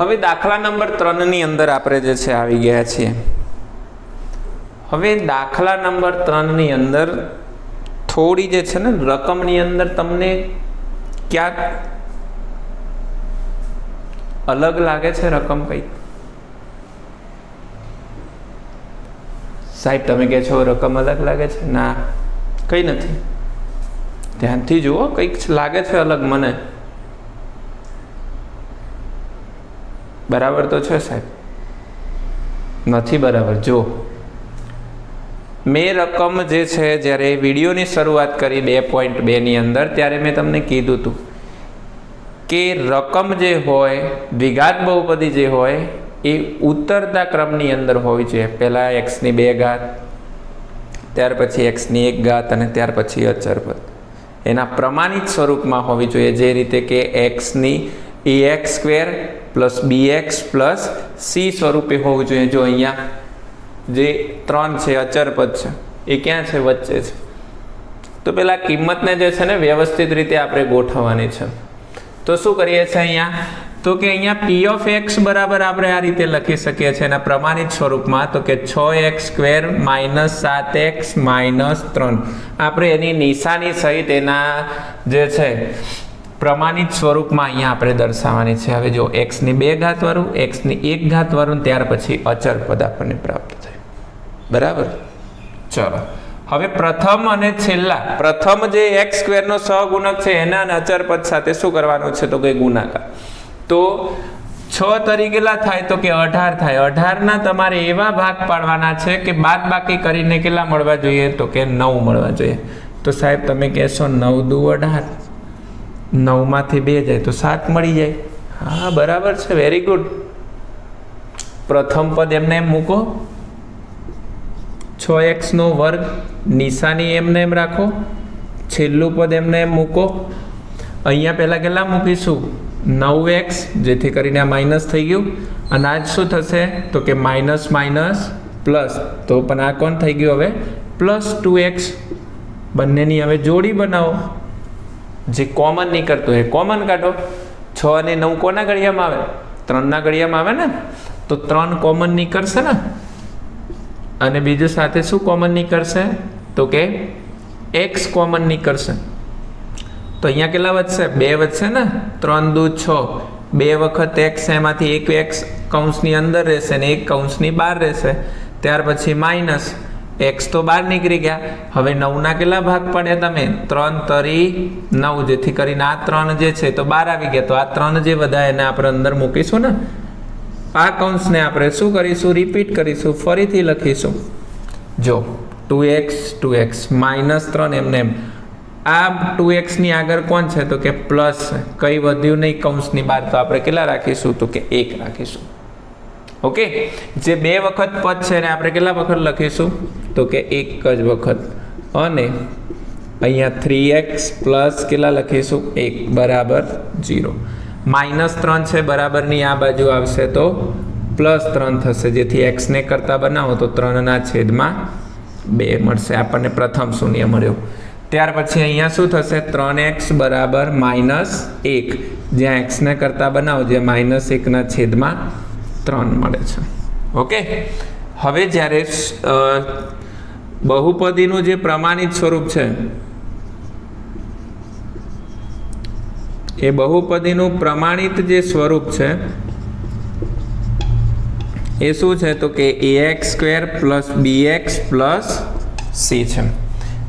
હવે દાખલા નંબર 3 ની અંદર આપણે જે છે આવી ગયા છીએ. હવે દાખલા નંબર 3 ની અંદર થોડી જે છે ને રકમની અંદર તમને ક્યાંક અલગ લાગે છે રકમ કઈ? સાહેબ તમે કહે છો રકમ અલગ લાગે છે? ના, કઈ નથી. ધ્યાનથી જુઓ, કંઈક લાગે છે અલગ મને. બરાબર તો છે સાહેબ? નથી બરાબર. જો મેં રકમ જે છે જ્યારે વિડીયોની શરૂઆત કરી 2.2 ની અંદર ત્યારે મેં તમને કીધું હતું કે રકમ જે હોય, દ્વિઘાત બહુપદી જે હોય એ ઉતરતા ક્રમની અંદર હોવી જોઈએ. પહેલાં એક્સની 2 ઘાત, ત્યાર પછી એક્સની 1 ઘાત અને ત્યાર પછી અચર પદ એના પ્રમાણિત સ્વરૂપમાં હોવી જોઈએ. જે રીતે કે એક્સની ax² + bx + c સ્વરૂપે હોવું જોઈએ. જો અહીંયા જે 3 છે અચર પદ છે એ ક્યાં છે? વચ્ચે છે. તો પેલા કિંમતને જે છે ને વ્યવસ્થિત રીતે આપણે ગોઠવવાની છે. તો શું કરીએ છીએ અહીંયા? તો કે અહીંયા p of x બરાબર આપણે આ રીતે લખી શકીએ છીએ એના પ્રમાણિત સ્વરૂપમાં. તો કે 6x² - 7x - 3 આપણે એની નિશાની સહિત એના જે છે પ્રમાણિત સ્વરૂપમાં અહીંયા આપણે દર્શાવવાની છે. હવે જો એક્સની 2 ઘાત વાળું, એક્સની 1 ઘાત વાળું, ત્યાર પછી અચર પદ આપણને પ્રાપ્ત થાય. બરાબર? ચલો હવે પ્રથમ અને છેલ્લા, પ્રથમ જે x² નો સહગુણક છે એના અચર પદ સાથે શું કરવાનું છે? તો કે ગુણાકાર. તો 6 તરી કેટલા થાય? તો કે 18 થાય. 18 ના તમારે એવા ભાગ પાડવાના છે કે બાદ બાકી કરીને કેટલા મળવા જોઈએ? તો કે 9 મળવા જોઈએ. તો સાહેબ તમે કહેશો 9 દુ 18, 9 માંથી 2 જાય તો 7 મળી જાય. હા બરાબર છે, વેરી ગુડ. પ્રથમ પદ એમને એમ મૂકો, 6x² નિશાની એમને એમ રાખો, છેલ્લું પદ એમને એમ મૂકો. અહીંયા પહેલાં કેટલા મૂકીશું? 9x, જેથી કરીને આ માઇનસ થઈ ગયું. અને આજ શું થશે? તો કે માઇનસ માઇનસ પ્લસ. તો પણ આ કોણ થઈ ગયું? હવે +2x. બંનેની હવે જોડી બનાવો. જે કોમન નીકળતું હોય કોમન કાઢો. 6 અને 9 કોના ઘડિયામાં આવે? 3 ના ઘડિયામાં આવે ને. તો 3 કોમન નીકળશે ને. અને બીજું સાથે શું કોમન નીકળશે? તો કે x કોમન નીકળશે. તો અહીંયા કેટલા વધશે? 2 વધશે ને. 3 દુ 6, 2 વખત x, એમાંથી 1 x કૌંસની અંદર રહેશે ને 1 કૌંસની બહાર રહેશે. ત્યાર પછી માઇનસ x તો બહાર નીકળી ગયા. હવે 9 ના કેટલા ભાગ પાડ્યા તમે? 3 તરી 9, જેથી કરીને આ 3 જે છે તો બહાર આવી ગયા. તો આ 3 જે વધ્યા એને આપણે અંદર મૂકીશું ને. આ કૌંસને આપણે શું કરીશું? રિપીટ કરીશું, ફરીથી લખીશું. જો 2x -3 એમને એમ. આ 2x ની આગળ કોણ છે? તો કે પ્લસ. કઈ વધ્યું નહીં કૌંસની બહાર, તો આપણે કેટલા રાખીશું? તો કે 1 રાખીશું. ઓકે, જે 2 વખત પદ છે એને આપણે કેટલા વખત લખીશું? તો કે 1 જ વખત. અને અહીંયા 3x પ્લસ કેટલા લખીશું? 1 બરાબર 0. -3 છે બરાબરની આ બાજુ આવશે તો +3 થશે. જેથી x ને કરતા બનાવો તો 3/2 મળશે. આપણને પ્રથમ શૂન્ય મળ્યો. ત્યાર પછી અહીંયા શું થશે? 3x બરાબર -1. જ્યાં x ને કરતા બનાવો જે -1/3 મળે છે. ઓકે, હવે જ્યારે બહુપદીનું જે પ્રમાણિત સ્વરૂપ છે એ બહુપદીનું પ્રમાણિત જે સ્વરૂપ છે એ શું છે? તો કે ax² + bx + c છે.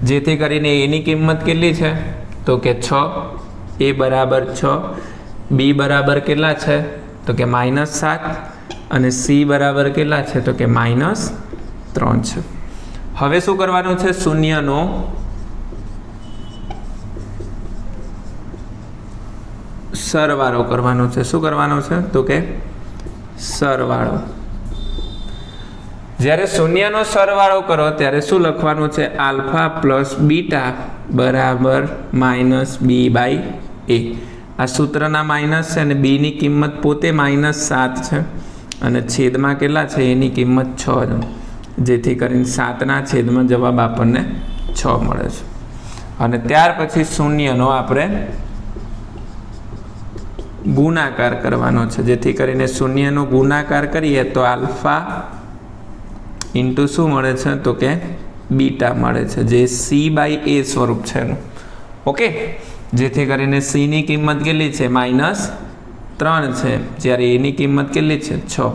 જેથી કરીને એની કિંમત કેટલી છે? તો કે 6. a બરાબર 6, b બરાબર કેટલા છે? તો કે -7 અને c બરાબર કેટલા છે? તો કે -3 છે. હવે શું કરવાનું છે? શૂન્યનો સરવાળો કરવાનો છે. શું કરવાનો છે? તો કે સરવાળો. જ્યારે શૂન્યનો સરવાળો કરો ત્યારે શું લખવાનું છે? આલ્ફા + બીટા બરાબર -b/a. આ સૂત્રના માઇનસ છે અને બીની કિંમત પોતે -7 છે અને છેદમાં કેટલા છે? એની કિંમત 6 છે. જેથી કરીને 7ના છેદમાં જવાબ આપણને 6 મળે છે. અને ત્યાર પછી શૂન્યનો આપણે ગુણાકાર કરવાનો છે, જેથી કરીને શૂન્યનો ગુણાકાર કરીએ તો આલ્ફા ઇન્ટુ શું મળે છે તો કે બીટા મળે છે, જે C/A સ્વરૂપ છે એનું. ઓકે, જેથી કરીને Cની કિંમત કેટલી છે -3 છે, જ્યારે Aની કિંમત કેટલી છે 6.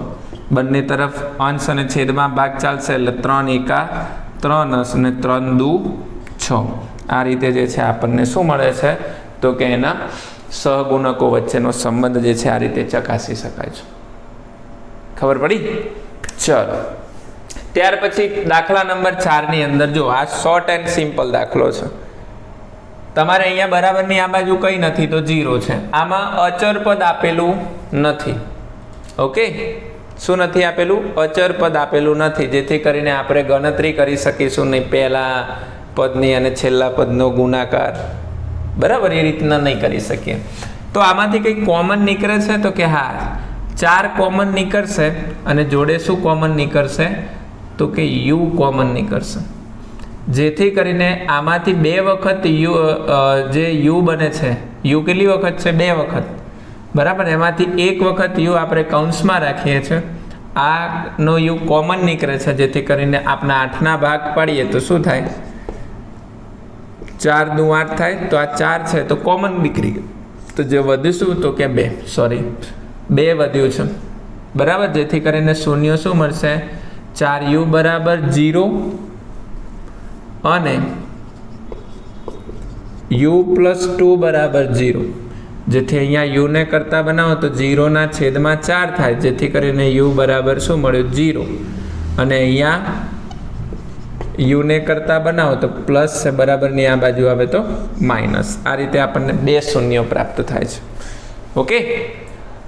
બંને તરફ અંશ અને છેદમાં ભાગ ચાલશે એટલે 3 એકા 3 અને 3 દુ 6. આ રીતે જે છે આપણને શું મળે છે તો કે એના સહગુણકો વચ્ચેનો સંબંધ જે છે આ રીતે ચકાસી શકાય છે. ખબર પડી? ચલો, ત્યાર પછી દાખલા નંબર 4 ની અંદર જો આ શોર્ટ એન્ડ સિમ્પલ દાખલો છે. તમારે અહીંયા બરાબરની આ બાજુ કંઈ નથી તો 0 છે. આમાં અચર પદ આપેલું નથી. ઓકે, શું નથી આપેલું? અચર પદ આપેલું નથી, જેથી કરીને આપણે ગણતરી કરી શકીશું નહીં પહેલા પદની અને છેલ્લા પદનો ગુણાકાર. બરાબર, એ રીતના નહીં કરી શકીએ. તો આમાંથી કંઈક કોમન નીકળે છે તો કે હા, 4 કોમન નીકળશે અને જોડે શું કોમન નીકળશે તો કે u કોમન નીકળશે, જેથી કરીને આમાંથી 2 વખત જે u બને છે, u કેટલી વખત છે 2 વખત. બરાબર, એમાંથી 1 વખત u આપણે કૌંસમાં રાખીએ છીએ, આનો u કોમન નીકળે છે, જેથી કરીને આપણા 8ના ભાગ પાડીએ તો શું થાય 4 દુ 8 થાય. તો આ 4 છે તો કોમન નીકળી ગયું, તો જે વધ્યું શું તો કે 2 વધ્યું છે. બરાબર, જેથી કરીને શૂન્ય શું મળશે 4u બરાબર 0 અને u + 2 બરાબર 0, જેથી અહીંયા u ને કરતા બનાવો તો 0 છેદમાં 4 થાય, જેથી કરીને u બરાબર શું મળ્યું 0 અને અહીંયા u ને કરતા બનાવો તો પ્લસ છે, બરાબરની આ બાજુ આવે તો માઇનસ. આ રીતે આપણને 2 શૂન્યો પ્રાપ્ત થાય છે. ઓકે,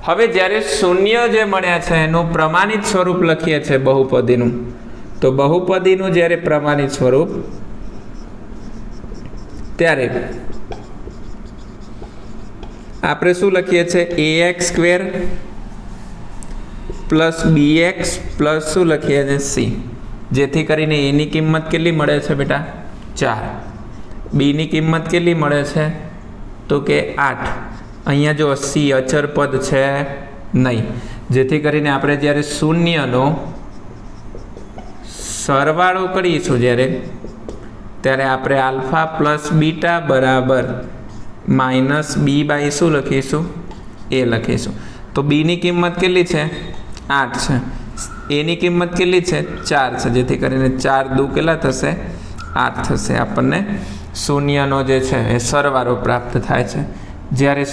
હવે જ્યારે શૂન્ય જે મળ્યા છે એનું પ્રમાણિત સ્વરૂપ લખીએ છીએ બહુપદીનું, તો બહુપદીનું જ્યારે પ્રમાણિત સ્વરૂપ ત્યારે આપણે શું લખીએ છીએ ax² + bx પ્લસ શું લખીએ છીએ c, જેથી કરીને એની કિંમત કેટલી મળે છે બેટા 4, બીની કિંમત કેટલી મળે છે તો કે 8. અહીંયા જો c અચર પદ છે નહીં, જેથી કરીને આપણે જ્યારે શૂન્યનો સરવાળો કરીશું ત્યારે આપણે આલ્ફા + બીટા બરાબર -b/ શું લખીશું a લખીશું. તો બીની કિંમત કેટલી છે 8 છે, એની કિંમત કેટલી છે 4 છે, જેથી કરીને 4 દુ કેટલા થશે 8 થશે. આપણને શૂન્યનો જે છે એ સરવાળો પ્રાપ્ત થાય છે. જ્યારે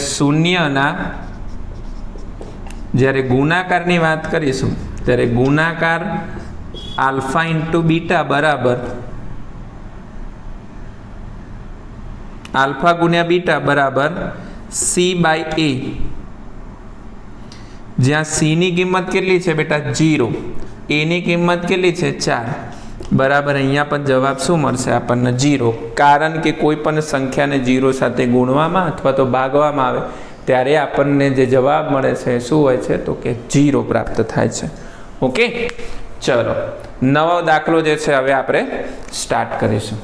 ગુણાકારની વાત કરીશું ત્યારે ગુણાકાર આલ્ફા × બીટા બરાબર આલ્ફા × બીટા બરાબર c/a, જ્યાં c ની કિંમત કેટલી છે બેટા 0, a ની કિંમત કેટલી છે 4, બરાબર. અહીંયા પણ જવાબ શું મળશે આપણને 0, કારણ કે કોઈ પણ સંખ્યાને 0 સાથે ગુણવામાં અથવા તો ભાગવામાં આવે ત્યારે આપણને જે જવાબ મળે છે શું હોય છે તો કે 0 પ્રાપ્ત થાય છે. ઓકે, ચલો નવો દાખલો જે છે હવે આપણે સ્ટાર્ટ કરીશું.